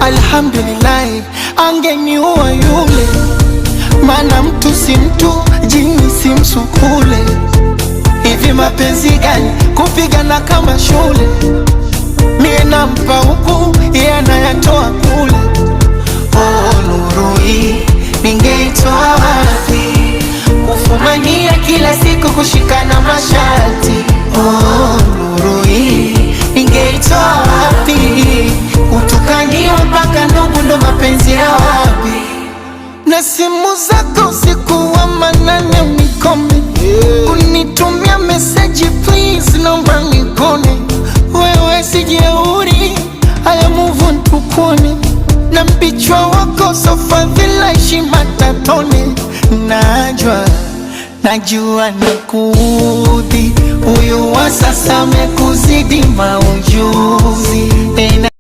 Alhamdulillah, angeniua yule, mana mtu si mtu, jini si msukule. Hivi mapenzi gani kupigana kama shule? Mie nampa huku, yeye anayatoa kule. Oh, nuru hii ningeitoa wapi? Kufumania kila siku kushikana mashati. Oh, nuru hii ningeitoa wapi? Kutukaniwa mpaka ndugu, ndo mapenzi ya wapi? Na simu zako usiku wa manane unikome, unitumia message please, naomba nikone. Wewe si jeuri, haya move on tukone. Na mpichwa wako sofa vila heshima tatone. Najua nakuudhi, huyu wa sasa amekuzidi maujuzi.